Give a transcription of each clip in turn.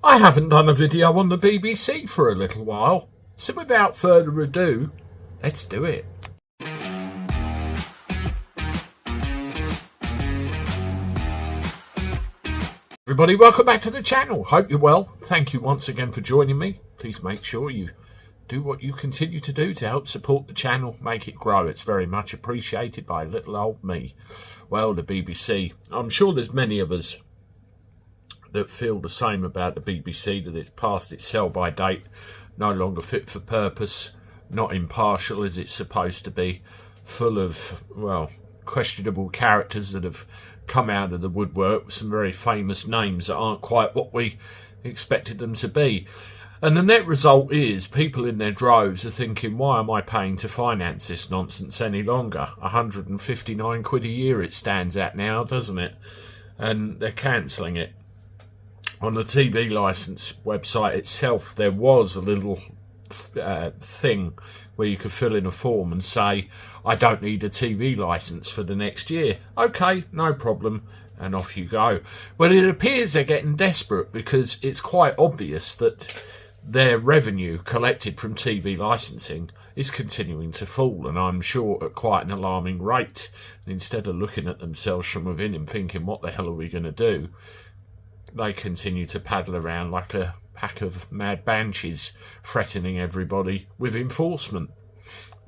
I haven't done a video on the BBC for a little while, so without further ado, let's do it. Everybody, welcome back to the channel. Hope you're well. Thank you once again for joining me. Please make sure you do what you continue to do to help support the channel, make it grow. It's very much appreciated by little old me. Well, the BBC. I'm sure there's many of us that feel the same about the BBC, that it's past its sell-by date, no longer fit for purpose, not impartial as it's supposed to be, full of, well, questionable characters that have come out of the woodwork with some very famous names that aren't quite what we expected them to be. And the net result is people in their droves are thinking, why am I paying to finance this nonsense any longer? 159 quid a year it stands at now, doesn't it? And they're cancelling it. On the TV licence website itself, there was a little thing where you could fill in a form and say, I don't need a TV licence for the next year. Okay, no problem. And off you go. Well, it appears they're getting desperate because it's quite obvious that their revenue collected from TV licensing is continuing to fall, and I'm sure at quite an alarming rate. And instead of looking at themselves from within and thinking, what the hell are we going to do? They continue to paddle around like a pack of mad banshees, threatening everybody with enforcement.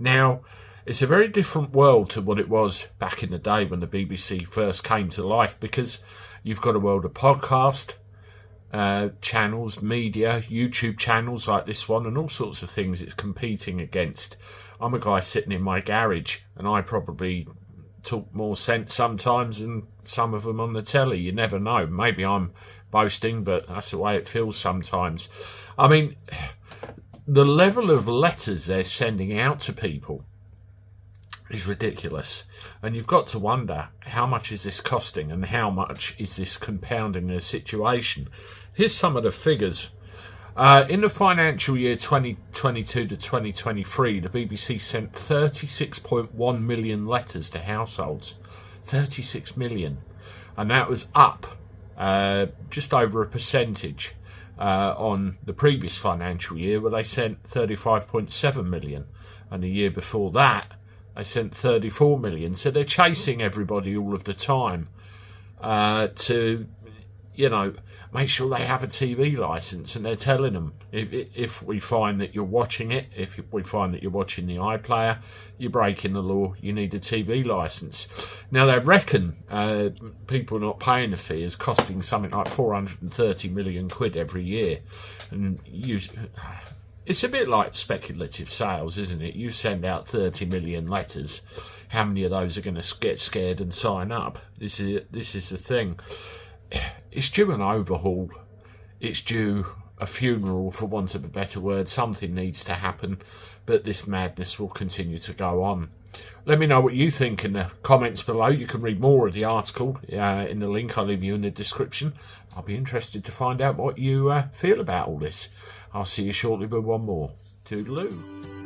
Now, it's a very different world to what it was back in the day when the BBC first came to life, because you've got a world of podcast channels, media, YouTube channels like this one, and all sorts of things it's competing against. I'm a guy sitting in my garage, and I probably talk more sense sometimes than some of them on the telly. You never know. Maybe I'm boasting, but that's the way it feels sometimes. I mean, the level of letters they're sending out to people is ridiculous, and you've got to wonder, how much is this costing and how much is this compounding the situation? Here's some of the figures. In the financial year 2022 to 2023, the BBC sent 36.1 million letters to households. 36 million. And that was up just over a percentage on the previous financial year, where they sent 35.7 million. And the year before that, they sent 34 million. So they're chasing everybody all of the time to, you know, make sure they have a TV licence, and they're telling them, if we find that you're watching it, if we find that you're watching the iPlayer, you're breaking the law, you need a TV licence. Now, they reckon people not paying the fee is costing something like 430 million quid every year. And it's a bit like speculative sales, isn't it? You send out 30 million letters, how many of those are going to get scared and sign up? This is the thing. It's due an overhaul. It's due a funeral, for want of a better word. Something needs to happen, but this madness will continue to go on. Let me know what you think in the comments below. You can read more of the article in the link I'll leave you in the description. I'll be interested to find out what you feel about all this. I'll see you shortly with one more. Toodaloo.